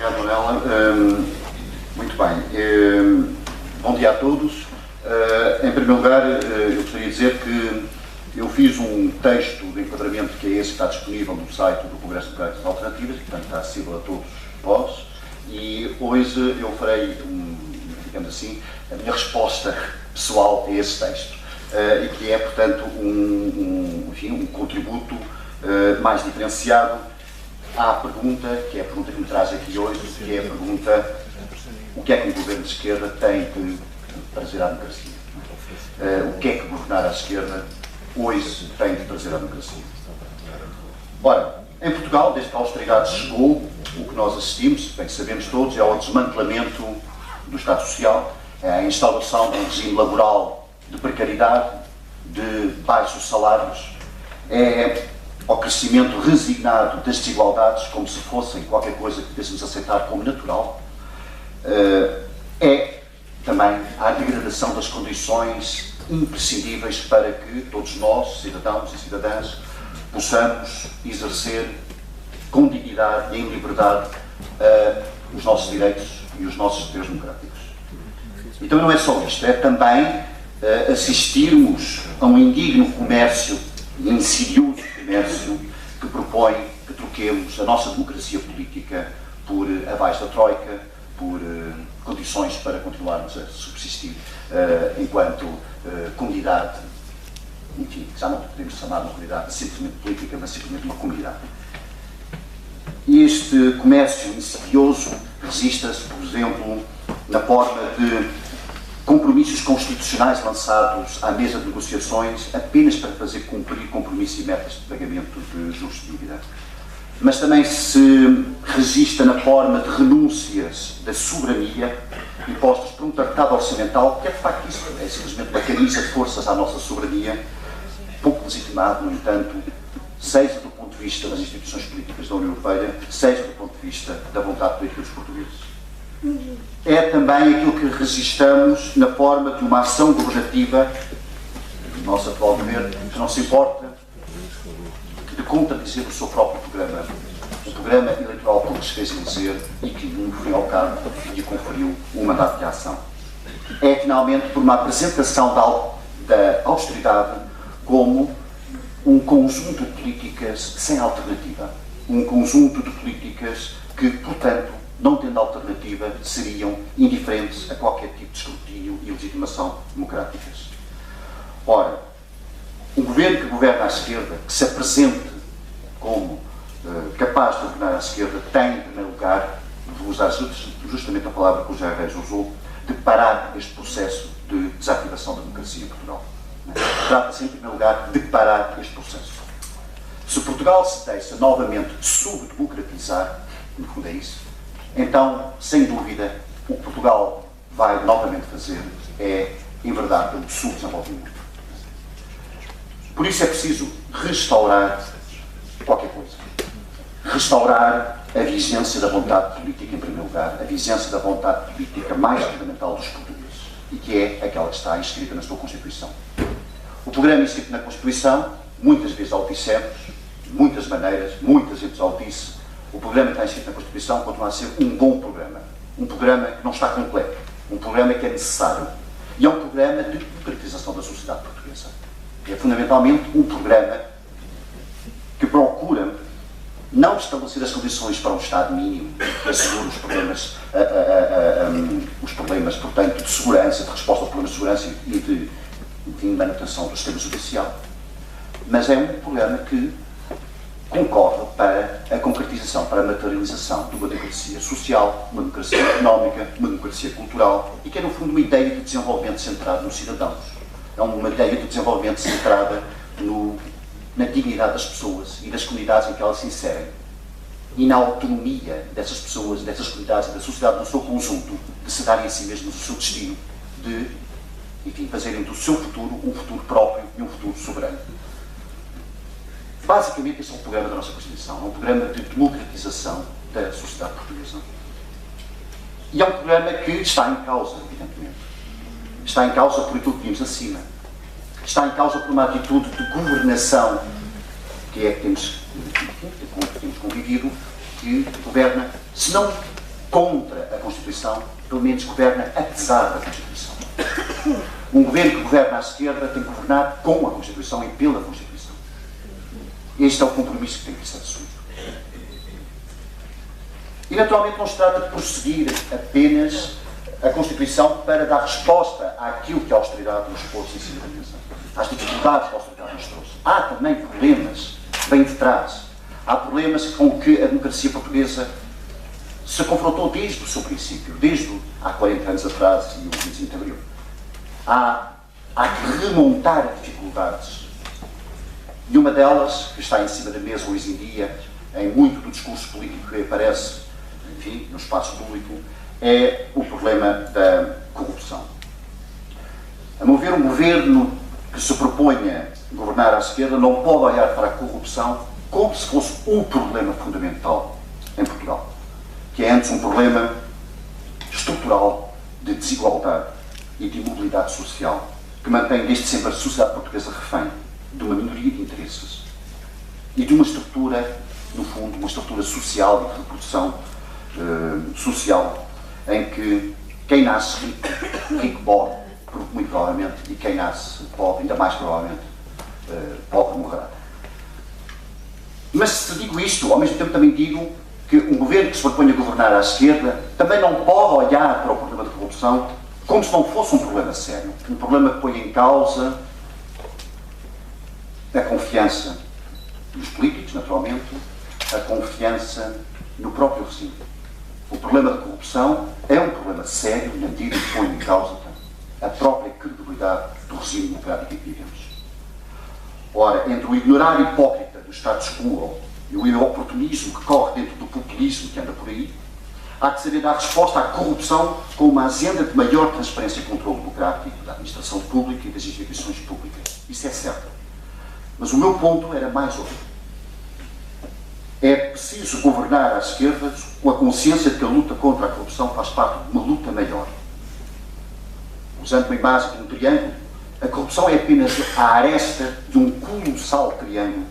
Obrigado, Manuela. Muito bem. Bom dia a todos. Em primeiro lugar, eu gostaria de dizer que eu fiz um texto de enquadramento, que é esse que está disponível no site do Congresso de Democráticas Alternativas, que, portanto, está acessível a todos vós, e hoje eu farei, digamos assim, a minha resposta pessoal a esse texto, e que é, portanto, um contributo mais diferenciado à pergunta, que é a pergunta que me traz aqui hoje, que é a pergunta: o que é que um governo de esquerda tem que trazer à democracia? O que é que governar à esquerda hoje tem de trazer à democracia? Ora, em Portugal, desde que a austeridade chegou, o que nós assistimos, bem sabemos todos, é ao desmantelamento do Estado Social, é a instalação de um regime laboral de precariedade, de baixos salários, é ao crescimento resignado das desigualdades, como se fossem qualquer coisa que devêssemos aceitar como natural, é também à degradação das condições imprescindíveis para que todos nós, cidadãos e cidadãs, possamos exercer com dignidade e em liberdade os nossos direitos e os nossos deveres democráticos. Então não é só isto, é também assistirmos a um indigno comércio, insidioso comércio, que propõe que troquemos a nossa democracia política por avais da Troika, por condições para continuarmos a subsistir enquanto comunidade, enfim, já não podemos chamar uma comunidade simplesmente política, mas simplesmente uma comunidade. Este comércio insidioso registra-se, por exemplo, na forma de compromissos constitucionais lançados à mesa de negociações apenas para fazer cumprir compromissos e metas de pagamento de juros de dívida. Mas também se registra na forma de renúncias da soberania impostas por um tratado orçamental, que é de facto isso, é simplesmente uma camisa de forças à nossa soberania, pouco legitimado, no entanto, seja do ponto de vista das instituições políticas da União Europeia, seja do ponto de vista da vontade política dos portugueses. É também aquilo que registramos na forma de uma ação governativa do nosso atual governo, que não se importa de contradizer o seu próprio programa, um programa eleitoral que se fez eleger e que, no fim ao cabo, lhe conferiu um mandato de ação. É, finalmente, por uma apresentação da austeridade como um conjunto de políticas sem alternativa, um conjunto de políticas que, portanto, não tendo alternativa, seriam indiferentes a qualquer tipo de escrutínio e legitimação democráticas. Ora, um governo que governa à esquerda, que se apresente como capaz de governar à esquerda, tem, em primeiro lugar, vou usar justamente a palavra que o Jair Reis usou, de parar este processo de desativação da democracia em Portugal. Trata-se, em primeiro lugar, de parar este processo. Se Portugal se deixa novamente subdemocratizar, no fundo é isso, então, sem dúvida, o que Portugal vai novamente fazer é, em verdade, um subdesenvolvimento. Por isso é preciso restaurar qualquer coisa. Restaurar a vigência da vontade política, em primeiro lugar, a vigência da vontade política mais fundamental dos portugueses, e que é aquela que está inscrita na sua Constituição. O programa inscrito na Constituição, muitas vezes já o dissemos, de muitas maneiras, muitas vezes já o disse, o programa que está inscrito na Constituição continua a ser um bom programa. Um programa que não está completo. Um programa que é necessário. E é um programa de democratização da sociedade portuguesa. É fundamentalmente um programa que procura não estabelecer as condições para um Estado mínimo que assegure os problemas, portanto, de segurança, de resposta aos problemas de segurança e de manutenção do sistema judicial. Mas é um programa que concorre para a concretização, para a materialização de uma democracia social, uma democracia económica, uma democracia cultural, e que é, no fundo, uma ideia de desenvolvimento centrado nos cidadãos. É uma ideia de desenvolvimento centrada na dignidade das pessoas e das comunidades em que elas se inserem, e na autonomia dessas pessoas, dessas comunidades e da sociedade no seu conjunto, de se darem a si mesmos o seu destino, de, enfim, fazerem do seu futuro um futuro próprio e um futuro soberano. Basicamente, este é um programa da nossa Constituição, é um programa de democratização da sociedade portuguesa. E é um programa que está em causa, evidentemente. Está em causa por aquilo que vimos acima. Está em causa por uma atitude de governação que é que temos convivido, que governa, se não contra a Constituição, pelo menos governa apesar da Constituição. Um governo que governa à esquerda tem que governar com a Constituição e pela Constituição. Este é o compromisso que tem que ser assumido. E, naturalmente, não se trata de prosseguir apenas a Constituição para dar resposta àquilo que a austeridade nos pôs em cima da mesa, às dificuldades que a austeridade nos trouxe. Há também problemas bem de trás. Há problemas com que a democracia portuguesa se confrontou desde o seu princípio, desde há 40 anos atrás e o 25 de Abril. Há que remontar dificuldades. E uma delas, que está em cima da mesa hoje em dia, em muito do discurso político que aparece, enfim, no espaço público, é o problema da corrupção. A meu ver, um governo que se proponha governar à esquerda não pode olhar para a corrupção como se fosse um problema fundamental em Portugal, que é antes um problema estrutural de desigualdade e de imobilidade social, que mantém desde sempre a sociedade portuguesa refém de uma minoria de interesses e de uma estrutura, no fundo, uma estrutura social e de reprodução social, em que quem nasce rico morre, muito provavelmente, e quem nasce pobre, ainda mais provavelmente, pobre morrerá. Mas se digo isto, ao mesmo tempo também digo que um governo que se propõe a governar à esquerda também não pode olhar para o problema da corrupção como se não fosse um problema sério. Um problema que põe em causa a confiança nos políticos, naturalmente, a confiança no próprio regime. O problema da corrupção é um problema sério na medida que põe em causa a própria credibilidade do regime democrático em que vivemos. Ora, entre o ignorar hipócrita do status quo e o oportunismo que corre dentro do populismo que anda por aí, há que saber dar resposta à corrupção com uma agenda de maior transparência e controle democrático da administração pública e das instituições públicas. Isso é certo. Mas o meu ponto era mais outro. É preciso governar à esquerda com a consciência de que a luta contra a corrupção faz parte de uma luta maior. Usando uma imagem de um triângulo, a corrupção é apenas a aresta de um colossal triângulo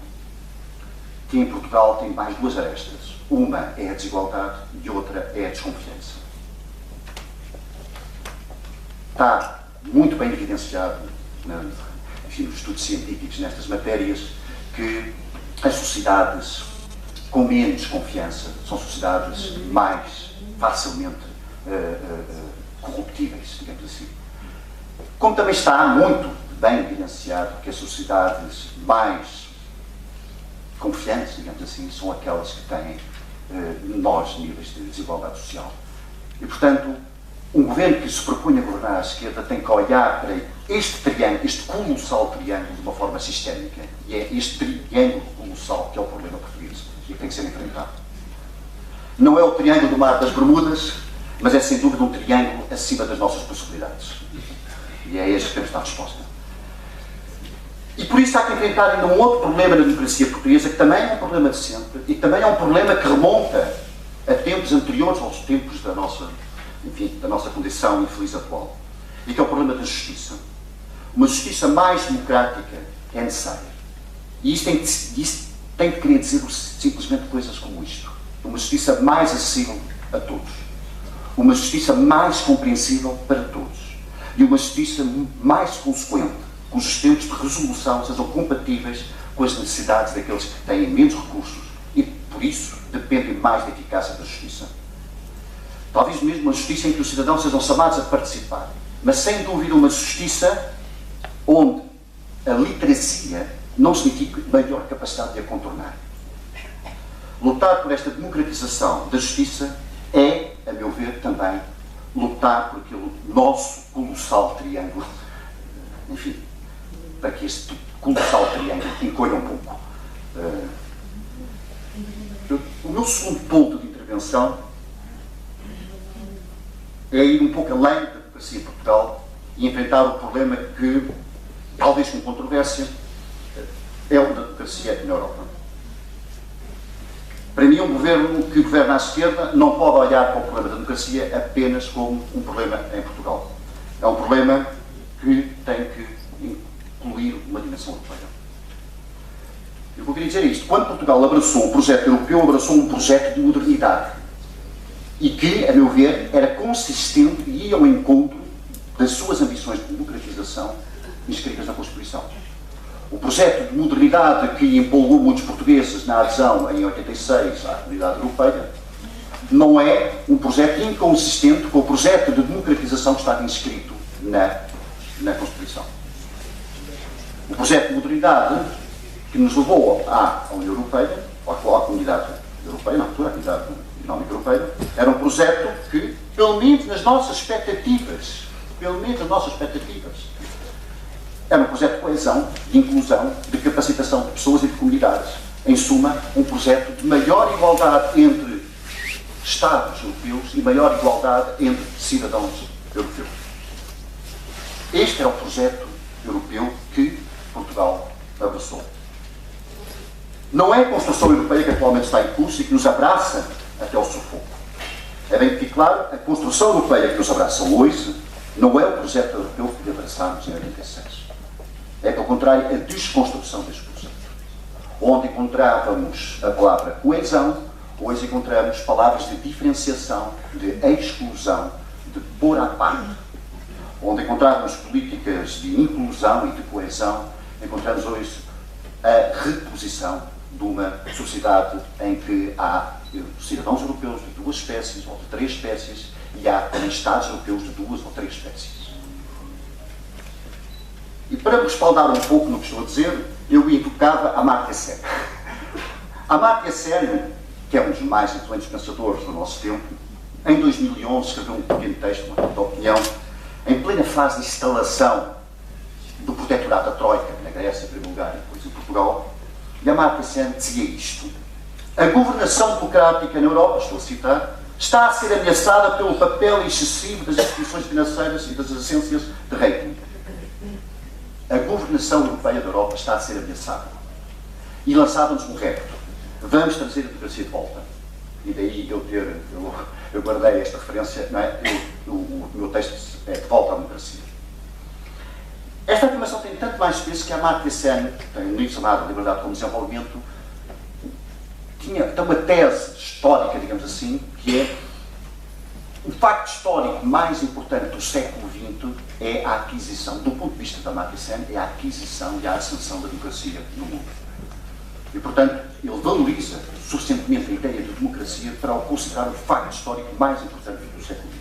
que em Portugal tem mais duas arestas. Uma é a desigualdade e outra é a desconfiança. Está muito bem evidenciado enfim, nos estudos científicos nestas matérias que as sociedades com menos confiança são sociedades mais facilmente corruptíveis, digamos assim. Como também está muito bem evidenciado que as sociedades mais confiantes, digamos assim, são aquelas que têm menores níveis de desigualdade social. E, portanto, um governo que se propõe a governar à esquerda tem que olhar para este triângulo, este colossal triângulo, de uma forma sistémica. E é este triângulo colossal que é o problema português e que tem que ser enfrentado. Não é o triângulo do Mar das Bermudas, mas é sem dúvida um triângulo acima das nossas possibilidades. E é este que temos de dar resposta. E por isso há que enfrentar ainda um outro problema na democracia portuguesa, que também é um problema de sempre, e também é um problema que remonta a tempos anteriores aos tempos da nossa, enfim, da nossa condição infeliz atual. E que é o problema da justiça. Uma justiça mais democrática é necessária. E isto tem que querer dizer simplesmente coisas como isto. Uma justiça mais acessível a todos. Uma justiça mais compreensível para todos. E uma justiça mais consequente, cujos tempos de resolução sejam compatíveis com as necessidades daqueles que têm menos recursos e, por isso, dependem mais da eficácia da justiça. Talvez mesmo uma justiça em que os cidadãos sejam chamados a participar, mas sem dúvida uma justiça onde a literacia não significa maior capacidade de a contornar. Lutar por esta democratização da justiça é, a meu ver, também lutar por aquele nosso colossal triângulo, enfim, para que este colossal triângulo encolha um pouco. O meu segundo ponto de intervenção é ir um pouco além da democracia em Portugal e enfrentar o problema que, talvez com controvérsia, é o da democracia na Europa. Para mim, um governo que governa à esquerda não pode olhar para o problema da democracia apenas como um problema em Portugal. É um problema que tem que incluir uma dimensão europeia. Eu queria dizer isto. Quando Portugal abraçou o projeto europeu, abraçou um projeto de modernidade. e que, a meu ver, era consistente e ia ao encontro das suas ambições de democratização inscritas na Constituição. O projeto de modernidade que empolgou muitos portugueses na adesão em 86 à Comunidade Europeia não é um projeto inconsistente com o projeto de democratização que estava inscrito na Constituição. O projeto de modernidade que nos levou à União Europeia, ou à Comunidade Europeia, na altura, a Comunidade Económica Europeia, era um projeto que, pelo menos nas nossas expectativas, era um projeto de coesão, de inclusão, de capacitação de pessoas e de comunidades. Em suma, um projeto de maior igualdade entre Estados europeus e maior igualdade entre cidadãos europeus. Este era o projeto europeu que Portugal abraçou. Não é a construção europeia que atualmente está em curso e que nos abraça até ao sufoco. É bem que fique claro, a construção europeia que nos abraça hoje não é o projeto europeu que abraçámos em 86. É, pelo contrário, a desconstrução deste projeto. Onde encontrávamos a palavra coesão, hoje encontramos palavras de diferenciação, de exclusão, de pôr à parte. Onde encontrávamos políticas de inclusão e de coesão, encontramos hoje a reposição de uma sociedade em que há cidadãos europeus de duas espécies ou de três espécies e há também Estados europeus de duas ou três espécies. E para respaldar um pouco no que estou a dizer, eu invocava Amartya Sen. Amartya Sen, que é um dos mais influentes pensadores do nosso tempo, em 2011 escreveu um pequeno texto, uma nota de opinião, em plena fase de instalação do protetorado da Troika, na Grécia, na Bulgária e depois em Portugal, e Amartya Sen dizia isto: a governação democrática na Europa, estou a citar, está a ser ameaçada pelo papel excessivo das instituições financeiras e das agências de rating. A governação europeia da Europa está a ser ameaçada. E lançávamos um repto: vamos trazer a democracia de volta. E daí eu guardei esta referência, não é? O meu texto é de volta à democracia. Esta afirmação tem tanto mais peso que a Amartya Sen, tem um livro chamado Liberdade como Desenvolvimento, tem uma tese histórica, digamos assim, que é o facto histórico mais importante do século XX é a aquisição, do ponto de vista da Amartya Sen, é a aquisição e a ascensão da democracia no mundo. E, portanto, ele valoriza suficientemente a ideia de democracia para o considerar o facto histórico mais importante do século XX.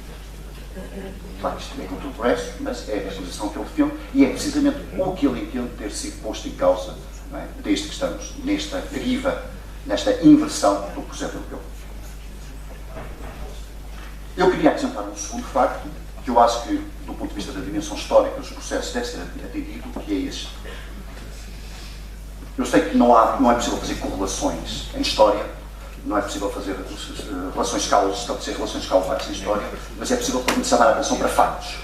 Claro que isto é controverso, mas é a posição que ele defende e é precisamente o que ele entende ter sido posto em causa, não é? Desde que estamos nesta deriva, nesta inversão do projeto europeu. Eu queria acrescentar um segundo facto, que eu acho que, do ponto de vista da dimensão histórica dos processos, deve ser atendido, que é este. Eu sei que não é possível fazer correlações em história, não é possível fazer relações causas, estabelecer relações causais em história, mas é possível chamar a atenção para factos.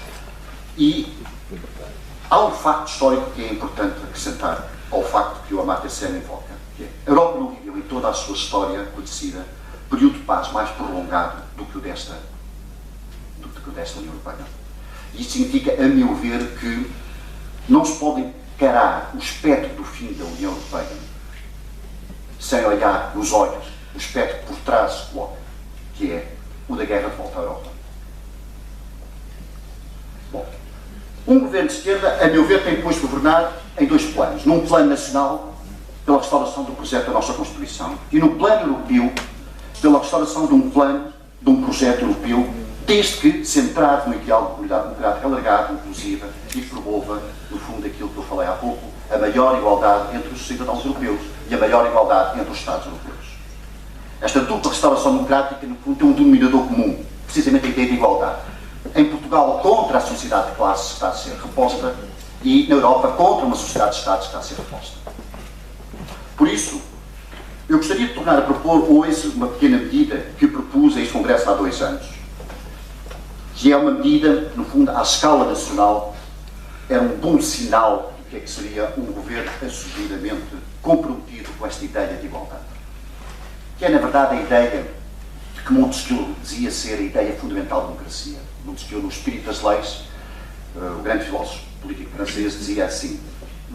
E há um facto histórico que é importante acrescentar ao facto que o Amartya Sen invoca, que é: a Europa não viveu em toda a sua história conhecida período de paz mais prolongado do que o desta União Europeia. E isto significa, a meu ver, que não se pode encarar o espectro do fim da União Europeia sem olhar nos olhos o espectro que por trás se coloca, que é o da guerra de volta à Europa. Bom, um governo de esquerda, a meu ver, tem depois de governar em dois planos. Num plano nacional, pela restauração do projeto da nossa Constituição, e no plano europeu, pela restauração de um plano, de um projeto europeu, desde que centrado no ideal de comunidade democrática alargada, inclusiva, e que promova, no fundo, aquilo que eu falei há pouco, a maior igualdade entre os cidadãos europeus e a maior igualdade entre os Estados europeus. Esta dupla restauração democrática, no fundo, tem um denominador comum, precisamente a ideia de igualdade. Em Portugal, contra a sociedade de classes que está a ser reposta, e na Europa, contra uma sociedade de Estados que está a ser reposta. Por isso, eu gostaria de tornar a propor hoje uma pequena medida que eu propus a este Congresso há 2 anos, que é uma medida, no fundo, à escala nacional, era um bom sinal do que é que seria um governo assumidamente comprometido com esta ideia de igualdade. Que é, na verdade, a ideia que Montesquieu dizia ser a ideia fundamental da democracia. Montesquieu, no Espírito das Leis, o grande filósofo político francês, dizia assim: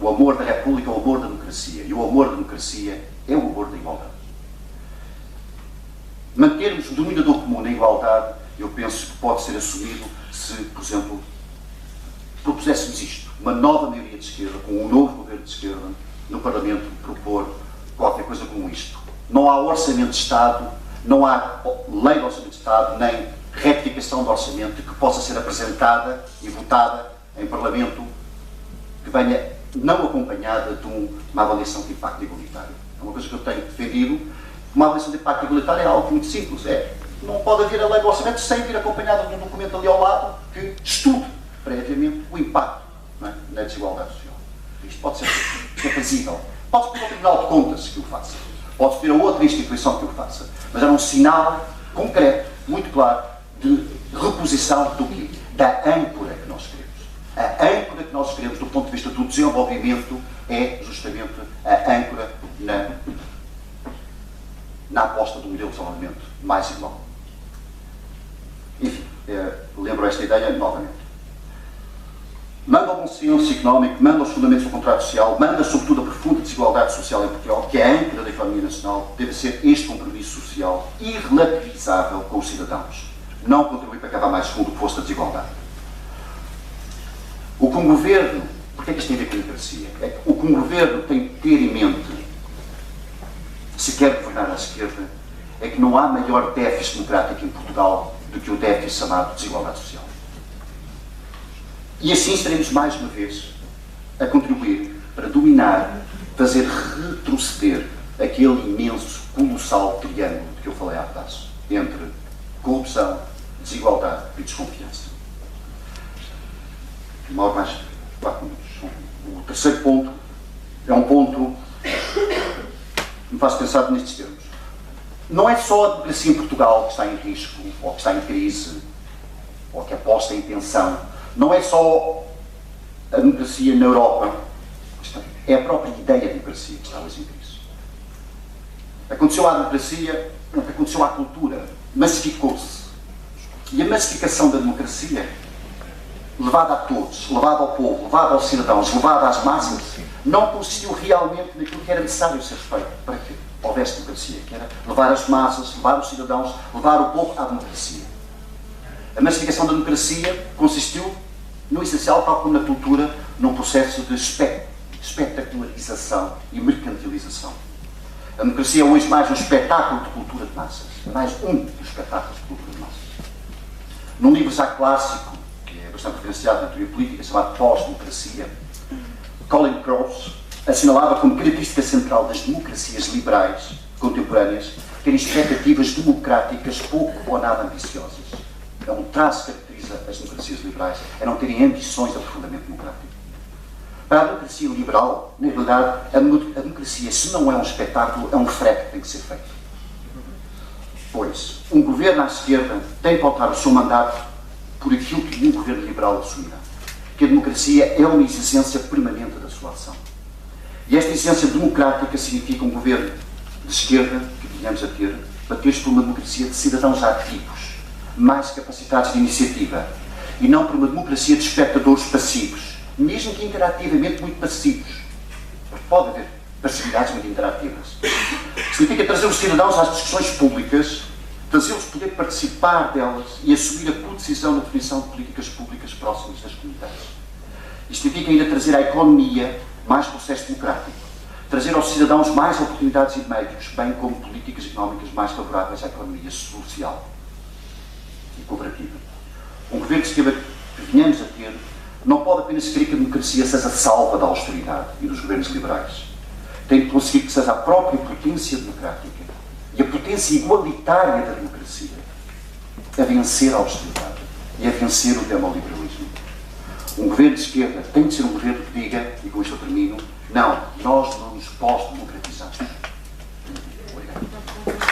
o amor da República é o amor da democracia, e o amor da democracia é o amor da igualdade. Mantermos o denominador comum na igualdade igualdade, eu penso que pode ser assumido se, por exemplo, propuséssemos isto, uma nova maioria de esquerda, com um novo governo de esquerda, no Parlamento propor qualquer coisa como isto. Não há orçamento de Estado, não há lei de orçamento de Estado, nem retificação de orçamento que possa ser apresentada e votada em Parlamento que venha não acompanhada de uma avaliação de impacto igualitário. É uma coisa que eu tenho defendido. Uma avaliação de impacto igualitário é algo muito simples. Não pode haver a lei do orçamento sem vir acompanhada de um documento ali ao lado que estude previamente o impacto, não é, na desigualdade social. Isto pode ser fazível. Pode-se pedir ao Tribunal de Contas que o faça. Pode-se pedir a outra instituição que o faça. Mas era um sinal concreto, muito claro, de reposição do quê? Da âncora que nós queremos. A âncora que nós queremos do ponto de vista do desenvolvimento é justamente a âncora na aposta do modelo de desenvolvimento mais igual. Enfim, lembro esta ideia novamente. Manda ao bom senso económico, manda aos fundamentos do contrato social, manda sobretudo a profunda desigualdade social em Portugal, que é a âncora da economia nacional, deve ser este compromisso social irrelativizável com os cidadãos. Não contribuir para acabar mais fundo que fosse da desigualdade. O que um governo, porque é que isto tem a ver com a democracia? É que o que um governo tem que ter em mente, se quer governar à esquerda, é que não há maior déficit democrático em Portugal do que o déficit chamado desigualdade social. E assim estaremos mais uma vez a contribuir para dominar, fazer retroceder aquele imenso, colossal triângulo de que eu falei há bocado, entre corrupção, desigualdade e desconfiança. Demora mais 4 minutos. O terceiro ponto é um ponto que me faz pensar nestes termos. Não é só a democracia em Portugal que está em risco, ou que está em crise, ou que é posta em tensão. Não é só a democracia na Europa, é a própria ideia de democracia que está hoje em crise. Aconteceu à democracia, aconteceu à cultura, massificou-se. E a massificação da democracia, levada a todos, levada ao povo, levada aos cidadãos, levada às massas, não consistiu realmente naquilo que era necessário ser feito para que houvesse democracia, que era levar as massas, levar os cidadãos, levar o povo à democracia. A massificação da democracia consistiu, no essencial, tal como na cultura, num processo de espetacularização e mercantilização. A democracia é hoje mais um espetáculo de cultura de massas, mais um dos espetáculos de cultura de massas. Num livro já clássico, que é bastante referenciado na teoria política, chamado Pós-Democracia, Colin Cross assinalava como característica central das democracias liberais contemporâneas terem expectativas democráticas pouco ou nada ambiciosas. É um traço que caracteriza as democracias liberais, é não terem ambições de aprofundamento democrático. Para a democracia liberal, na realidade, a democracia, se não é um espetáculo, é um frete que tem que ser feito. Pois, um governo à esquerda tem que pautar o seu mandato por aquilo que um governo liberal assumirá. Que a democracia é uma exigência permanente da sua ação. E esta exigência democrática significa um governo de esquerda, que venhamos a ter, bater-se por uma democracia de cidadãos ativos, mais capacitados de iniciativa, e não por uma democracia de espectadores passivos, mesmo que interativamente muito passivos. Porque pode haver passividades muito interativas. Significa trazer os cidadãos às discussões públicas, fazê-los poder participar delas e assumir a codecisão na definição de políticas públicas próximas das comunidades. Isto significa ainda trazer à economia mais processo democrático, trazer aos cidadãos mais oportunidades e meios, bem como políticas económicas mais favoráveis à economia social e cooperativa. Um governo de esquerda que venhamos a ter não pode apenas querer que a democracia seja salva da austeridade e dos governos liberais. Tem que conseguir que seja a própria potência democrática e a potência igualitária da democracia a vencer a austeridade e a vencer o neoliberalismo. Um governo de esquerda tem de ser um governo que diga, e com isto eu termino, não, nós não nos pós-democratizamos. Obrigado.